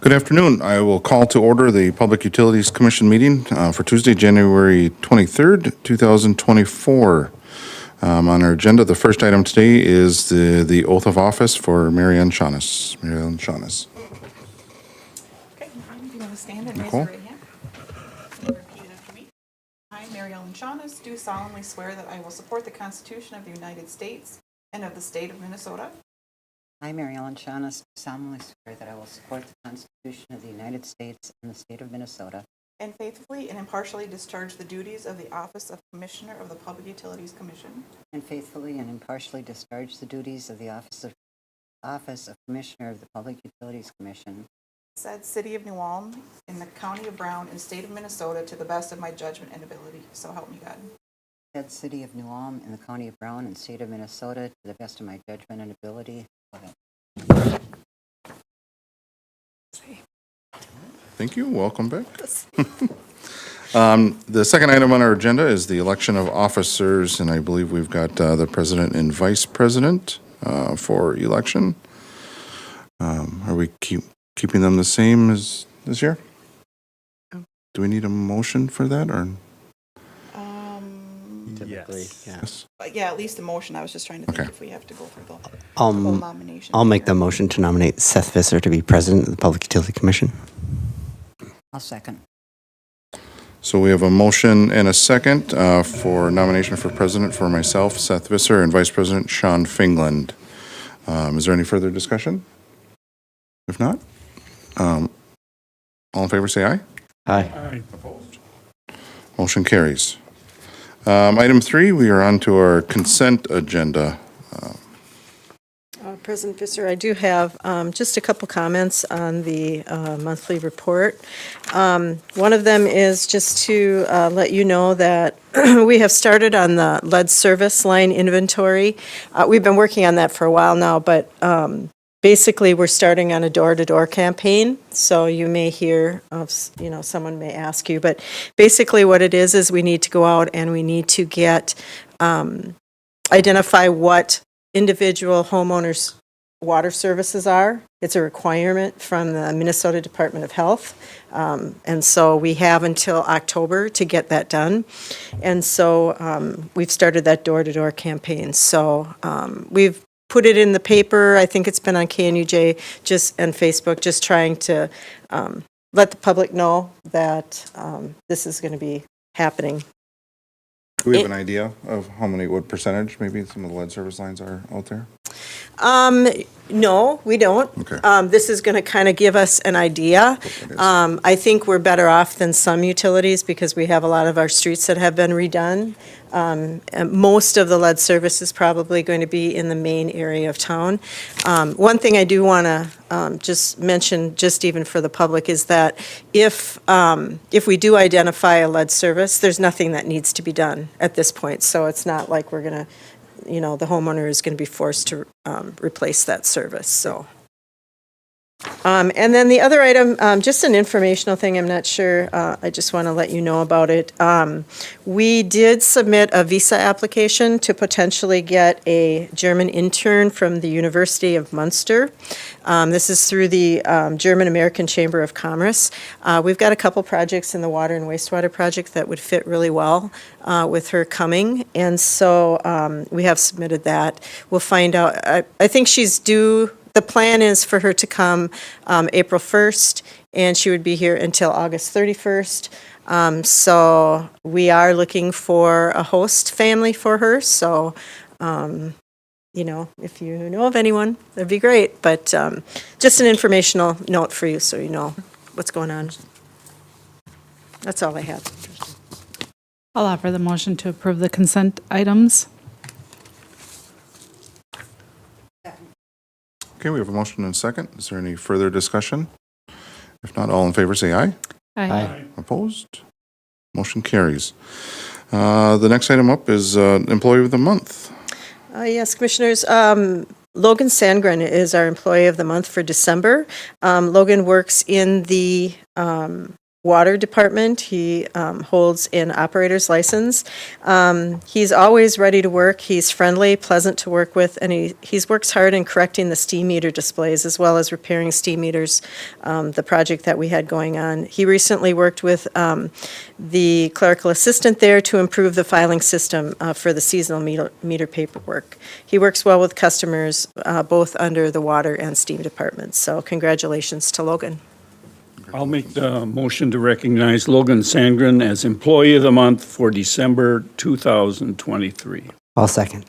Good afternoon. I will call to order the Public Utilities Commission meeting for Tuesday, January 23rd, 2024. On our agenda, the first item today is the oath of office for Mary Ellen Schanus. Mary Ellen Schanus. Okay, do you want to stand and raise Nicole? your right hand? And repeat it after me. I, Mary Ellen Schanus, do solemnly swear that I will support the Constitution of the United States and of the state of Minnesota, I, Mary Ellen Schanus, solemnly swear that I will support the Constitution of the United States and the state of Minnesota, and faithfully and impartially discharge the duties of the office of Commissioner of the Public Utilities Commission and faithfully and impartially discharge the duties of the office of Commissioner of the Public Utilities Commission, said City of New Ulm, in the County of Brown and State of Minnesota, to the best of my judgment and ability. So help me God. said City of New Ulm in the County of Brown and State of Minnesota, to the best of my judgment and ability. Go ahead. Thank you. Welcome back. The second item on our agenda is the election of officers, and I believe we've got the president and vice president for election. Are we keeping them the same as this year? Do we need a motion for that, or? Typically, Yes. Yeah, at least a motion. I was just trying to think Okay. if we have to go for the full yeah. nomination. I'll make the motion to nominate Seth Visser to be president of the Public Utility Commission. I'll second. So we have a motion and a second for nomination for president for myself, Seth Visser, and vice president Sean Fingland. Is there any further discussion? If not, all in favor say aye. Aye. Opposed? Motion carries. Item 3, we are on to our consent agenda. President Visser, I do have just a couple comments on the monthly report. One of them is just to let you know that we have started on the lead service line inventory. We've been working on that for a while now, but basically we're starting on a door-to-door campaign. So you may hear of, someone may ask you, but basically what it is we need to go out and we need to get, identify what individual homeowners' water services are. It's a requirement from the Minnesota Department of Health. And so we have until October to get that done. And so we've started that door-to-door campaign. So we've put it in the paper. I think it's been on KNUJ and Facebook, just trying to let the public know that this is going to be happening. Do we have an idea of what percentage maybe some of the lead service lines are out there? No, we don't. Okay. This is going to kind of give us an idea. I think we're better off than some utilities because we have a lot of our streets that have been redone. And most of the lead service is probably going to be in the main area of town. One thing I do want to just mention, just even for the public, is that if we do identify a lead service, there's nothing that needs to be done at this point. So it's not like we're going to, the homeowner is going to be forced to replace that service. So. And then the other item, just an informational thing, I'm not sure, I just want to let you know about it. We did submit a visa application to potentially get a German intern from the University of Munster. This is through the German-American Chamber of Commerce. We've got a couple projects in the water and wastewater project that would fit really well with her coming, and so we have submitted that. We'll find out. I think she's due. The plan is for her to come April 1st, and she would be here until August 31st. So we are looking for a host family for her. So, if you know of anyone, that'd be great. But just an informational note for you so you know what's going on. That's all I have. I'll offer the motion to approve the consent items. Okay, we have a motion and a second. Is there any further discussion? If not, all in favor say aye. Aye. Opposed? Motion carries. The next item up is Employee of the Month. Yes, Commissioners. Logan Sandgren is our Employee of the Month for December. Logan works in the Water Department. He holds an operator's license. He's always ready to work. He's friendly, pleasant to work with, and he works hard in correcting the steam meter displays as well as repairing steam meters, the project that we had going on. He recently worked with the clerical assistant there to improve the filing system for the seasonal meter paperwork. He works well with customers, both under the water and steam departments. So congratulations to Logan. I'll make the motion to recognize Logan Sandgren as Employee of the Month for December 2023. I'll second.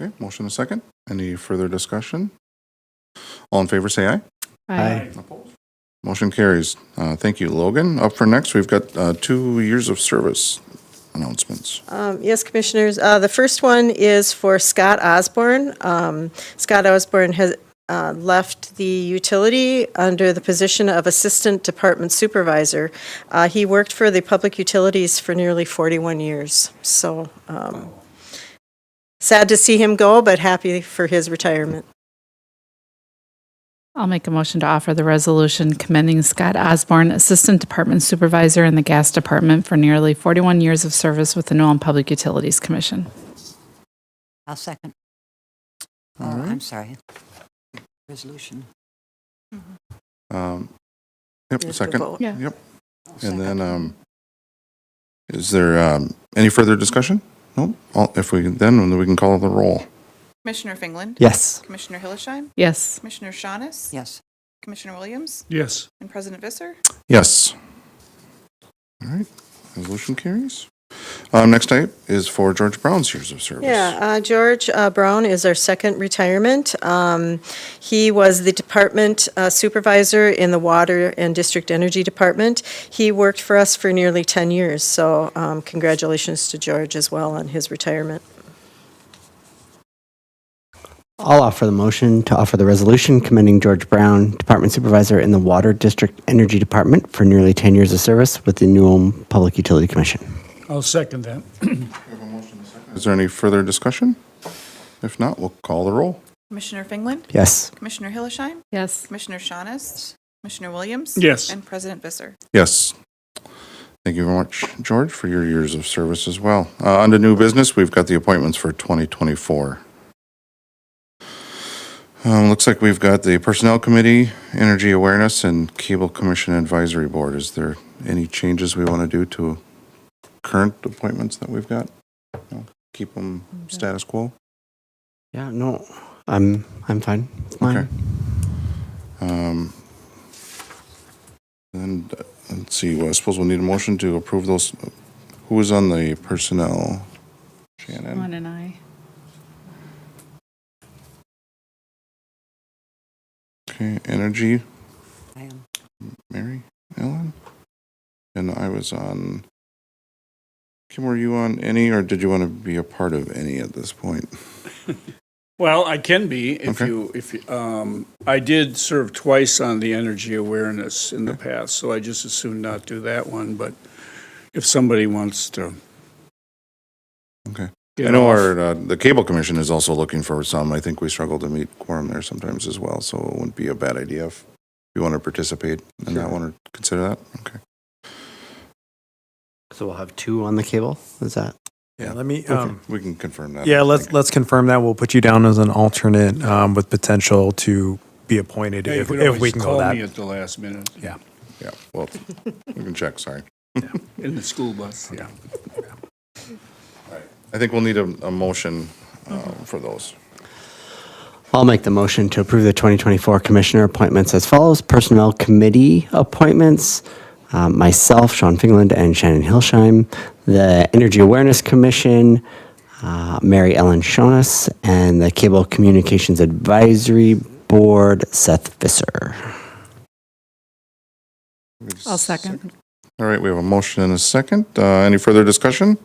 Okay, motion and a second. Any further discussion? All in favor, say aye. Aye. Motion carries. Thank you, Logan. Up for next, we've got 2 years of service announcements. Yes, Commissioners. The first one is for Scott Osborne. Scott Osborne has left the utility under the position of Assistant Department Supervisor. He worked for the public utilities for nearly 41 years. So sad to see him go, but happy for his retirement. I'll make a motion to offer the resolution commending Scott Osborne, Assistant Department Supervisor in the Gas Department for nearly 41 years of service with the New Ulm Public Utilities Commission. I'll second. Oh, All right. I'm sorry. Resolution. Yep, You have to second. vote. Yeah. Yep. I'll And second. then, is there any further discussion? No? If we, then we can call the roll. Commissioner Fingland? Yes. Commissioner Hillesheim? Yes. Commissioner Schanus? Yes. Commissioner Williams? Yes. And President Visser? Yes. All right, resolution carries. Next item is for George Brown's years of service. Yeah, George Brown is our second retirement. He was the department supervisor in the Water and District Energy Department. He worked for us for nearly 10 years, so congratulations to George as well on his retirement. I'll offer the motion to offer the resolution commending George Brown, Department Supervisor in the Water District Energy Department for nearly 10 years of service with the New Ulm Public Utility Commission. I'll second that. Is there any further discussion? If not, we'll call the roll. Commissioner Fingland? Yes. Commissioner Hillesheim? Yes. Commissioner Schanus? Commissioner Williams? Yes. And President Visser? Yes. Thank you very much, George, for your years of service as well. Under new business, we've got the appointments for 2024. Looks like we've got the Personnel Committee, Energy Awareness, and Cable Commission Advisory Board. Is there any changes we want to do to current appointments that we've got? No? Keep them status quo? Yeah, no, I'm fine. Fine. Okay. And let's see, well, I suppose we'll need a motion to approve those. Who is on the personnel? Shannon? One and I. Okay, Energy, I am. Mary Ellen? And I was on, Kim, were you on any, or did you want to be a part of any at this point? Well, I can be if Okay. I did serve twice on the energy awareness in the past, so I just as soon not do that one, but if somebody wants to. Okay. get I know off- the Cable Commission is also looking for some. I think we struggle to meet quorum there sometimes as well, so it wouldn't be a bad idea if you want to participate in that one or consider that. Okay. So we'll have 2 on the cable? Is that? Yeah, let me, Okay, we can confirm that. yeah, I let's, think. let's confirm that. We'll put you down as an alternate, with potential to be appointed Yeah, you if could we always can go call that. me at the last minute. Yeah. Yeah, well, we can check, sorry. In the school bus, yeah. I think we'll need a motion for those. I'll make the motion to approve the 2024 Commissioner appointments as follows. Personnel Committee appointments, myself, Sean Fingland, and Shannon Hillesheim. The Energy Awareness Commission, Mary Ellen Schanus, and the Cable Communications Advisory Board, Seth Visser. I'll second. All right, we have a motion and a second. Any further discussion?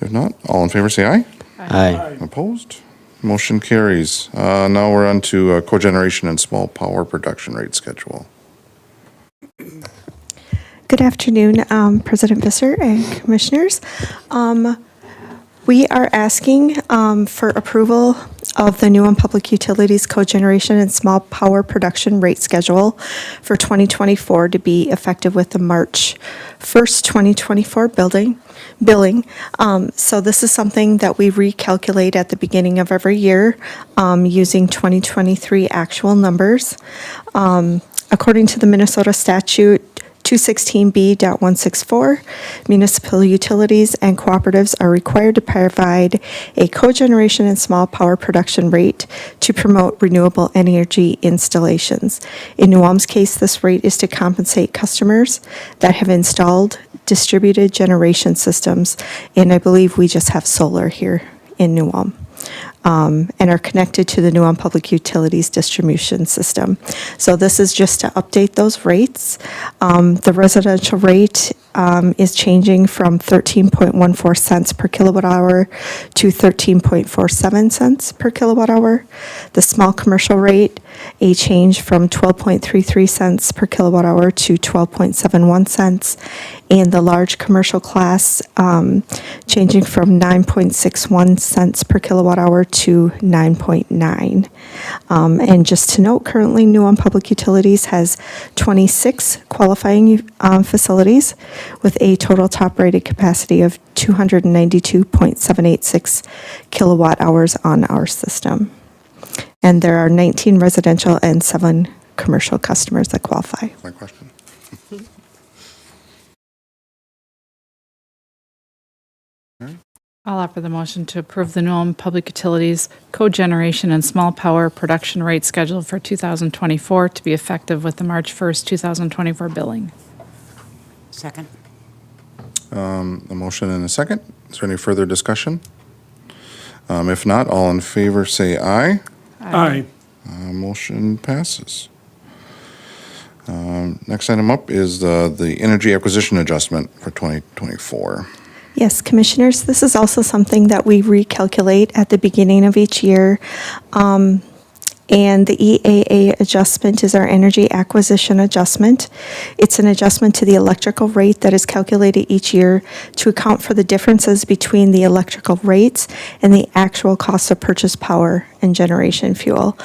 If not, all in favor say aye. Aye. Opposed? Motion carries. Now we're on to cogeneration and small power production rate schedule. Good afternoon, President Visser and Commissioners. We are asking for approval of the New Ulm Public Utilities Cogeneration and Small Power Production Rate Schedule for 2024 to be effective with the March 1st, 2024 billing. So this is something that we recalculate at the beginning of every year using 2023 actual numbers. According to the Minnesota statute 216B.164, municipal utilities and cooperatives are required to provide a cogeneration and small power production rate to promote renewable energy installations. In New Ulm's case, this rate is to compensate customers that have installed distributed generation systems, and I believe we just have solar here in New Ulm. And are connected to the New Ulm Public Utilities distribution system. So this is just to update those rates. The residential rate is changing from 13.14 cents per kilowatt hour to 13.47 cents per kilowatt hour. The small commercial rate, a change from 12.33 cents per kilowatt hour to 12.71 cents. And the large commercial class changing from 9.61 cents per kilowatt hour to 9.9. And just to note, currently New Ulm Public Utilities has 26 qualifying facilities with a total top rated capacity of 292.786 kilowatt hours on our system. And there are 19 residential and 7 commercial customers that qualify. My question. I'll offer the motion to approve the New Ulm Public Utilities cogeneration and small power production rate schedule for 2024 to be effective with the March 1st, 2024 billing. Second. A motion and a second. Is there any further discussion? If not, all in favor say aye. Aye. Motion passes. Next item up is the energy acquisition adjustment for 2024. Yes, Commissioners, this is also something that we recalculate at the beginning of each year. And the EAA adjustment is our energy acquisition adjustment. It's an adjustment to the electrical rate that is calculated each year to account for the differences between the electrical rates and the actual cost of purchased power and generation fuel.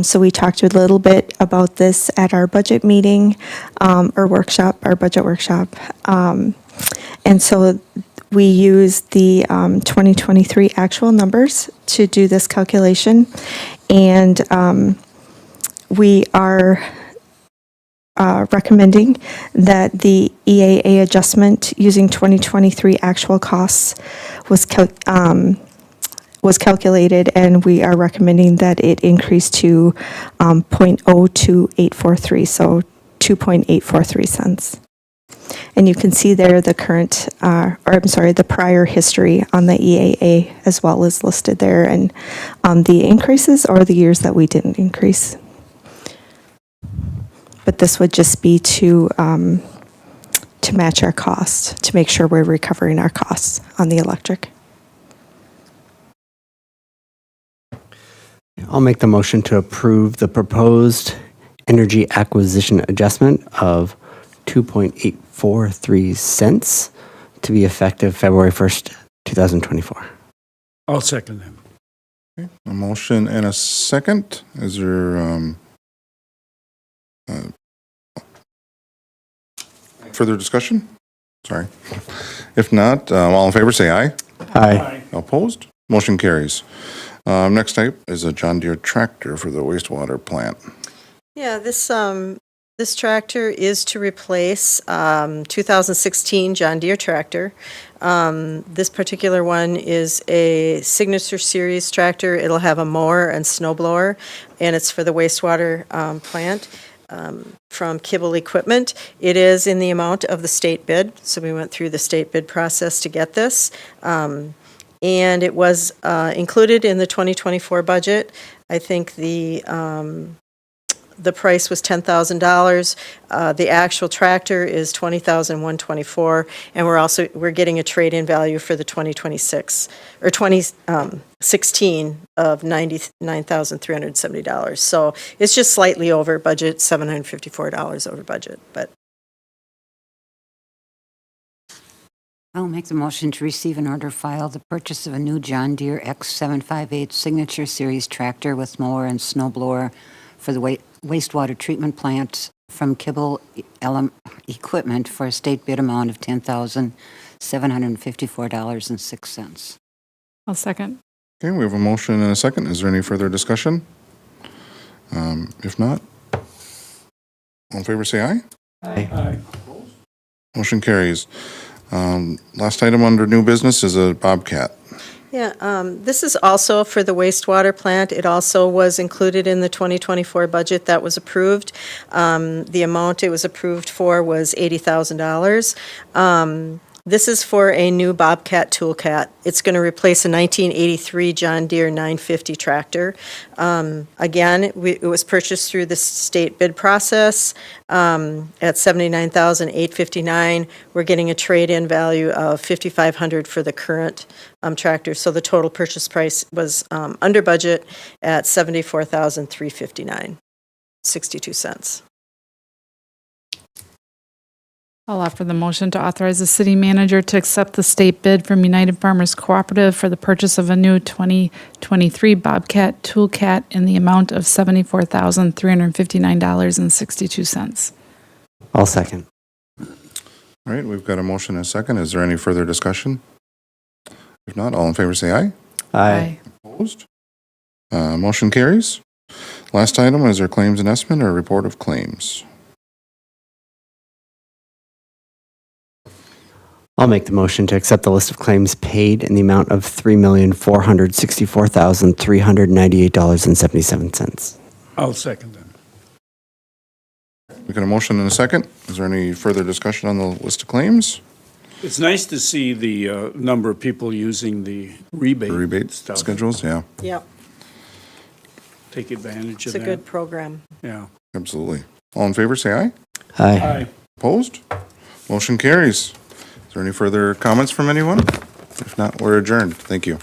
So we talked a little bit about this at our budget meeting or workshop, our budget workshop. And so we use the 2023 actual numbers to do this calculation, and we are recommending that the EAA adjustment using 2023 actual costs was calculated, and we are recommending that it increase to 0.02843, so 2.843 cents. And you can see there the current, the prior history on the EAA as well is listed there, and the increases or the years that we didn't increase. But this would just be to match our costs, to make sure we're recovering our costs on the electric. I'll make the motion to approve the proposed energy acquisition adjustment of 2.843 cents to be effective February 1st, 2024. I'll second that. A motion and a second. Is there further discussion? Sorry. If not, all in favor say aye. Aye. Opposed? Motion carries. Next type is a John Deere tractor for the wastewater plant. Yeah, this tractor is to replace 2016 John Deere tractor. This particular one is a Signature Series tractor. It'll have a mower and snow blower, and it's for the wastewater plant from Kibble Equipment. It is in the amount of the state bid, so we went through the state bid process to get this. And it was included in the 2024 budget. I think the price was $10,000. The actual tractor is $20,124, and we're getting a trade-in value for the 2026 or 2016 of $99,370. So it's just slightly over budget, $754 over budget, but I'll make the motion to receive and order file the purchase of a new John Deere X758 Signature Series tractor with mower and snow blower for the wastewater treatment plant from Kibble Equipment for a state bid amount of $10,754.06. I'll second. Okay, we have a motion and a second. Is there any further discussion? If not, all in favor say aye. Aye. Motion carries. Last item under new business is a Bobcat. Yeah, this is also for the wastewater plant. It also was included in the 2024 budget that was approved. The amount it was approved for was $80,000. This is for a new Bobcat toolcat. It's going to replace a 1983 John Deere 950 tractor. Again, it was purchased through the state bid process at $79,859. We're getting a trade-in value of $5,500 for the current tractor. So the total purchase price was under budget at $74,359.62. I'll offer the motion to authorize the city manager to accept the state bid from United Farmers Cooperative for the purchase of a new 2023 Bobcat Toolcat in the amount of $74,359.62. I'll second. All right, we've got a motion and a second. Is there any further discussion? If not, all in favor say aye. Aye. Opposed? Motion carries. Last item is our claims and estimate or report of claims. I'll make the motion to accept the list of claims paid in the amount of $3,464,398.77. I'll second that. We've got a motion and a second. Is there any further discussion on the list of claims? It's nice to see the number of people using the rebate. The rebate stuff. schedules, yeah, Yep, Take advantage it's of a that. good program. Yeah. absolutely. All in favor say aye. Aye. Aye. Opposed? Motion carries. Is there any further comments from anyone? If not, we're adjourned. Thank you.